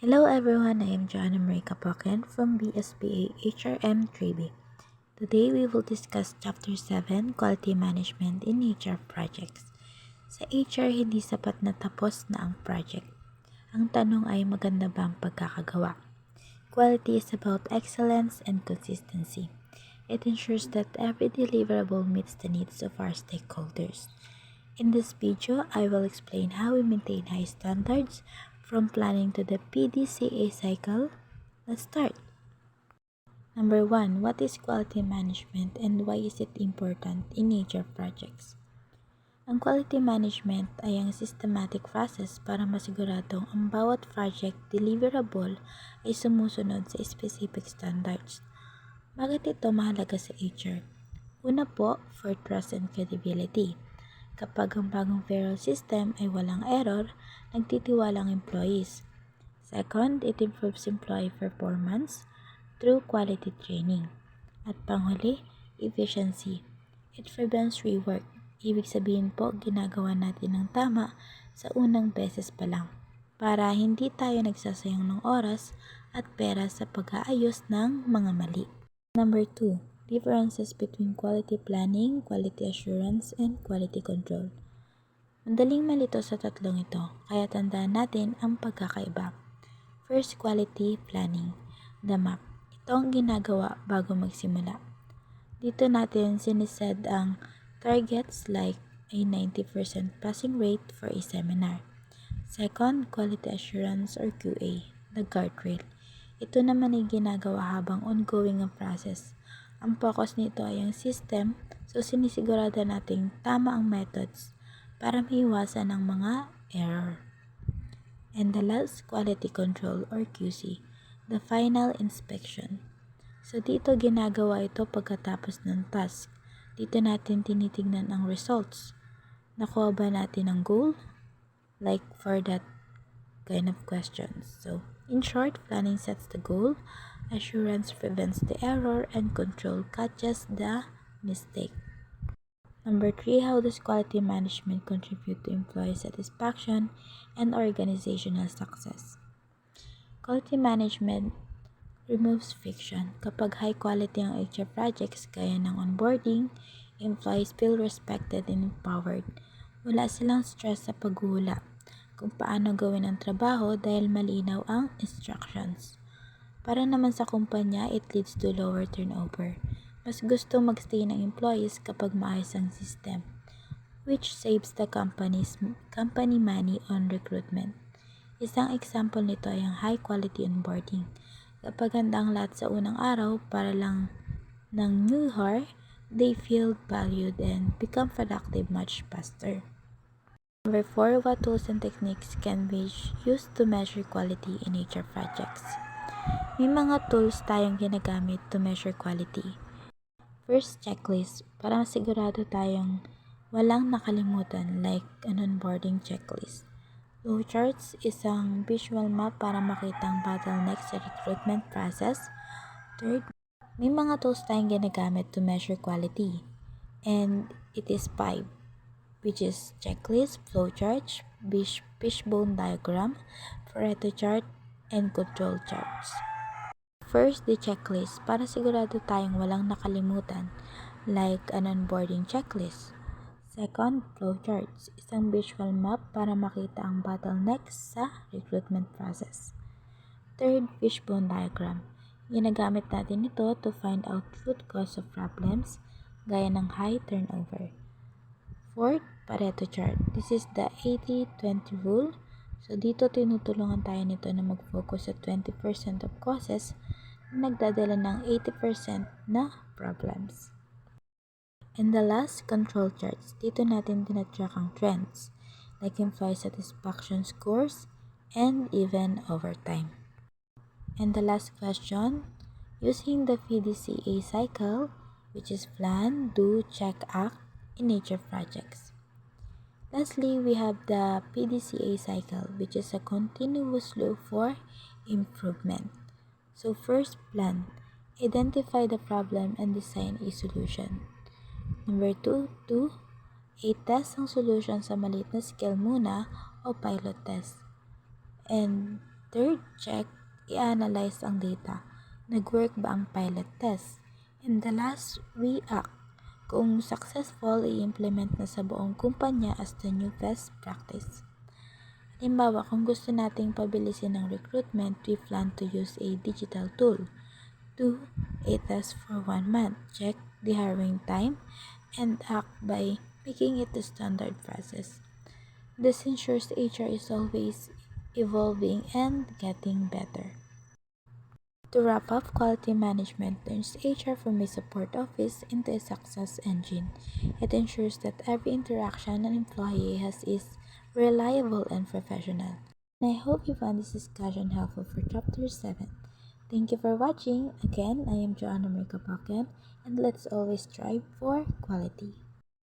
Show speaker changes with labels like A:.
A: Hello everyone, I am Joanna Marie Capocan from BSBA HRM 3B. Today we will discuss Chapter 7, Quality Management in HR Projects. Sa HR, hindi sapat na tapos na ang project. Ang tanong ay maganda ba ang pagkakagawa? Quality is about excellence and consistency. It ensures that every deliverable meets the needs of our stakeholders. In this video, I will explain how we maintain high standards from planning to the PDCA cycle. Let's start. Number 1. What is quality management and why is it important in HR projects? Ang quality management ay ang systematic process para masiguradong ang bawat project deliverable ay sumusunod sa specific standards. Bakit ito mahalaga sa HR? Una po, for trust and credibility. Kapag ang bagong payroll system ay walang error, nagtitiwala ang employees. Second, it improves employee performance through quality training. At panghuli, efficiency. It prevents rework. Ibig sabihin po, ginagawa natin ng tama sa unang beses pa lang para hindi tayo nagsasayang ng oras at pera sa pag-aayos ng mga mali. Number 2. Differences between quality planning, quality assurance, and quality control. Madaling malito sa tatlong ito, kaya tandaan natin ang pagkakaiba. First, quality planning. The map. Ito ang ginagawa bago magsimula. Dito natin siniset ang targets like a 90% passing rate for a seminar. Second, quality assurance or QA, the guardrail. Ito naman ay ginagawa habang ongoing ang process. Ang focus nito ay ang system, so sinisigurado nating tama ang methods para maiwasan ang mga error. And the last, quality control or QC, the final inspection. So dito ginagawa ito pagkatapos ng task. Dito natin tinitingnan ang results. Nakuha ba natin ang goal? Like for that kind of questions. So, in short, planning sets the goal, assurance prevents the error, and control catches the mistake. Number 3, how does quality management contribute to employee satisfaction and organizational success? Quality management removes friction. Kapag high quality ang HR projects gaya ng onboarding, employees feel respected and empowered. Wala silang stress sa paghuhula kung paano gawin ang trabaho dahil malinaw ang instructions. Para naman sa kumpanya, it leads to lower turnover. Mas gusto magstay ng employees kapag maayos ang system, which saves the company money on recruitment. Isang example nito ay ang high quality onboarding. Kapag handa ang lahat sa unang araw para lang ng new hire, they feel valued and become productive much faster. Number 4, what tools and techniques can be used to measure quality in HR projects? May mga tools tayong ginagamit to measure quality. First, checklist. Para masigurado tayong walang nakalimutan like an onboarding checklist. Flowcharts, isang visual map para makita ang bottlenecks sa recruitment process. Third, may mga tools tayong ginagamit to measure quality. And it is 5. Which is checklist, flowchart, fishbone diagram, Pareto chart, and control charts. First, the checklist para sigurado tayong walang nakalimutan like an onboarding checklist. Second, flowcharts, isang visual map para makita ang bottlenecks sa recruitment process. Third, fishbone diagram. Ginagamit natin ito to find out root cause of problems gaya ng high turnover. Fourth, Pareto chart. This is the 80-20 rule. So, dito tinutulungan tayo nito na mag-focus sa 20% of causes na nagdadala ng 80% na problems. And the last, control charts. Dito natin tinatrack ang trends, like employee satisfaction scores, and even overtime. And the last question, using the PDCA cycle, which is plan, do, check, act, in HR projects. Lastly, we have the PDCA cycle, which is a continuous loop for improvement. So first, plan. Identify the problem and design a solution. Number 2, test ang solution sa maliit na scale muna o pilot test. And Third, check, i-analyze ang data. Nag-work ba ang pilot test? And the last, react. Kung successful, i-implement na sa buong kumpanya as the new best practice. Halimbawa, kung gusto nating pabilisin ang recruitment, we plan to use a digital tool. Do a test for 1 month. Check the hiring time and act by making it the standard process. This ensures HR is always evolving and getting better. To wrap up, quality management turns HR from a support office into a success engine. It ensures that every interaction an employee has is reliable and professional. And I hope you found this discussion helpful for Chapter 7. Thank you for watching. Again, I am Joanna Mercapacan, and let's always strive for quality.